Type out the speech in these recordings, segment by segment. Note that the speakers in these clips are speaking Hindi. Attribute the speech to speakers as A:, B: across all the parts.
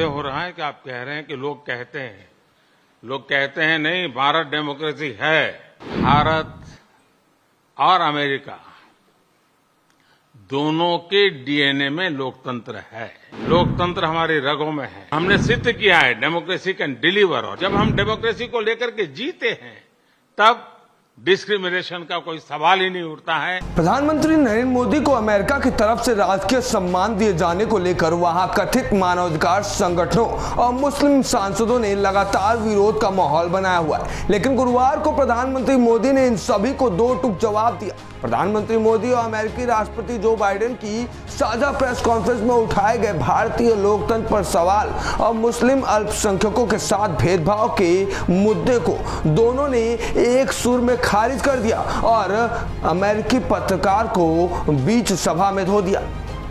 A: आश्चर्य हो रहा है कि आप कह रहे हैं कि लोग कहते हैं नहीं, भारत डेमोक्रेसी है। भारत और अमेरिका दोनों के डीएनए में लोकतंत्र है। लोकतंत्र हमारी रगों में है। हमने सिद्ध किया है डेमोक्रेसी कैन डिलीवर। और जब हम डेमोक्रेसी को लेकर के जीते हैं तब डिस्क्रिमिनेशन का कोई सवाल ही नहीं उठता है।
B: प्रधानमंत्री नरेंद्र मोदी को अमेरिका की तरफ से राजकीय सम्मान दिए जाने को लेकर वहां कथित मानवाधिकार संगठनों और मुस्लिम सांसदों ने लगातार विरोध का माहौल बनाया हुआ है। लेकिन गुरुवार को प्रधानमंत्री मोदी ने इन सभी को दो टूक जवाब दिया। प्रधानमंत्री मोदी और अमेरिकी राष्ट्रपति जो बाइडेन की साझा प्रेस कॉन्फ्रेंस में उठाए गए भारतीय लोकतंत्र पर सवाल और मुस्लिम अल्पसंख्यकों के साथ भेदभाव के मुद्दे को दोनों ने एक सुर में खारिज कर दिया और अमेरिकी पत्रकार को बीच सभा में धो दिया।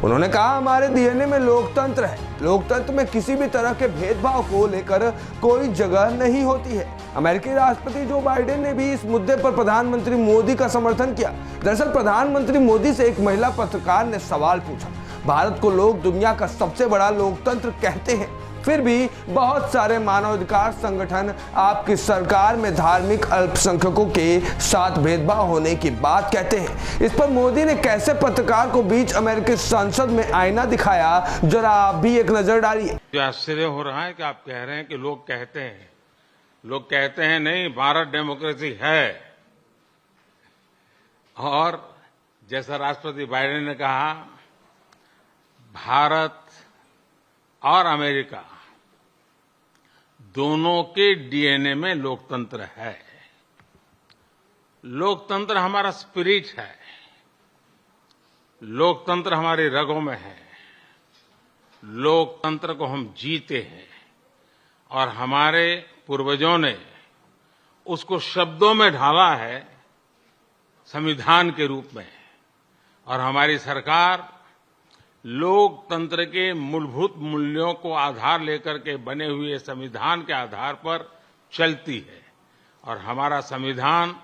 B: उन्होंने कहा, हमारे डीएनए में लोकतंत्र है। लोकतंत्र में किसी भी तरह के भेदभाव को लेकर कोई जगह नहीं होती है। अमेरिकी राष्ट्रपति जो बाइडेन ने भी इस मुद्दे पर प्रधानमंत्री मोदी का समर्थन किया। दरअसल प्रधानमंत्री मोदी से एक महिला पत्रकार ने सवाल पूछा, भारत को लोग दुनिया का सबसे बड़ा लोकतंत्र कहते हैं, फिर भी बहुत सारे मानवाधिकार संगठन आपकी सरकार में धार्मिक अल्पसंख्यकों के साथ भेदभाव होने की बात कहते हैं। इस पर मोदी ने कैसे पत्रकार को बीच अमेरिकी संसद में आईना दिखाया, जरा आप भी एक नजर डालिए।
A: आश्चर्य हो रहा है कि आप कह रहे हैं कि लोग कहते हैं नहीं, भारत डेमोक्रेसी है। और जैसा राष्ट्रपति बाइडेन ने कहा, भारत और अमेरिका दोनों के डीएनए में लोकतंत्र है। लोकतंत्र हमारा स्पिरिट है। लोकतंत्र हमारी रगों में है। लोकतंत्र को हम जीते हैं और हमारे पूर्वजों ने उसको शब्दों में ढाला है संविधान के रूप में। और हमारी सरकार लोकतंत्र के मूलभूत मूल्यों को आधार लेकर के बने हुए संविधान के आधार पर चलती है। और हमारा संविधान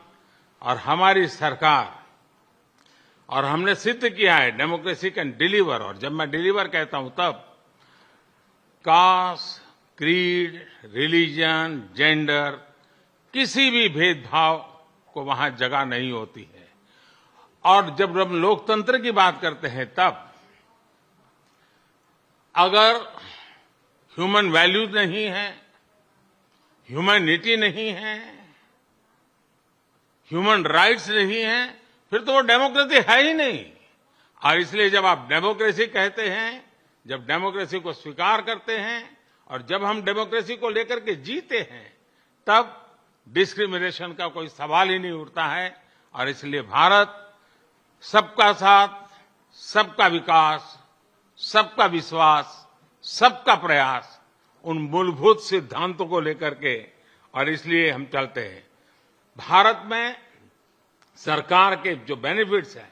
A: और हमारी सरकार, और हमने सिद्ध किया है डेमोक्रेसी कैन डिलीवर। और जब मैं डिलीवर कहता हूं तब कास्ट, क्रीड, रिलीजन, जेंडर, किसी भी भेदभाव को वहां जगह नहीं होती है। और जब हम लोकतंत्र की बात करते हैं तब अगर ह्यूमन वैल्यूज नहीं है, ह्यूमैनिटी नहीं है, ह्यूमन राइट्स नहीं है, फिर तो वो डेमोक्रेसी है ही नहीं। और इसलिए जब आप डेमोक्रेसी कहते हैं, जब डेमोक्रेसी को स्वीकार करते हैं और जब हम डेमोक्रेसी को लेकर के जीते हैं तब डिस्क्रिमिनेशन का कोई सवाल ही नहीं उठता है। और इसलिए भारत सबका साथ, सबका विकास, सबका विश्वास, सबका प्रयास, उन मूलभूत सिद्धांतों को लेकर के, और इसलिए हम चलते हैं। भारत में सरकार के जो बेनिफिट्स हैं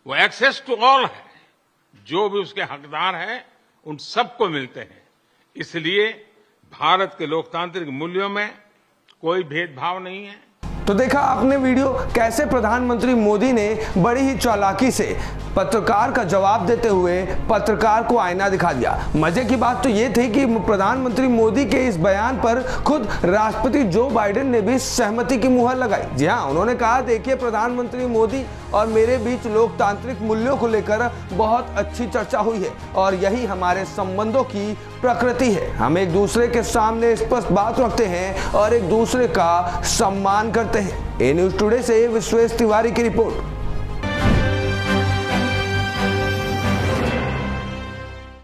A: वो एक्सेस टू ऑल है। जो भी उसके हकदार हैं उन सबको मिलते हैं। इसलिए भारत के लोकतांत्रिक मूल्यों में कोई भेदभाव नहीं है।
B: तो देखा आपने वीडियो, कैसे प्रधानमंत्री मोदी ने बड़ी ही चालाकी से पत्रकार का जवाब देते हुए पत्रकार को आईना दिखा दिया। मजे की बात तो ये थी कि प्रधानमंत्री मोदी के इस बयान पर खुद राष्ट्रपति जो बाइडेन ने भी सहमति की मुहर लगाई। जी हाँ, उन्होंने कहा, देखिए प्रधानमंत्री मोदी और मेरे बीच लोकतांत्रिक मूल्यों को लेकर बहुत अच्छी चर्चा हुई है और यही हमारे संबंधों की प्रकृति है। हम एक दूसरे के सामने स्पष्ट बात रखते हैं और एक दूसरे का सम्मान करते हैं। ए न्यूज़ टुडे से विश्वेश तिवारी की रिपोर्ट।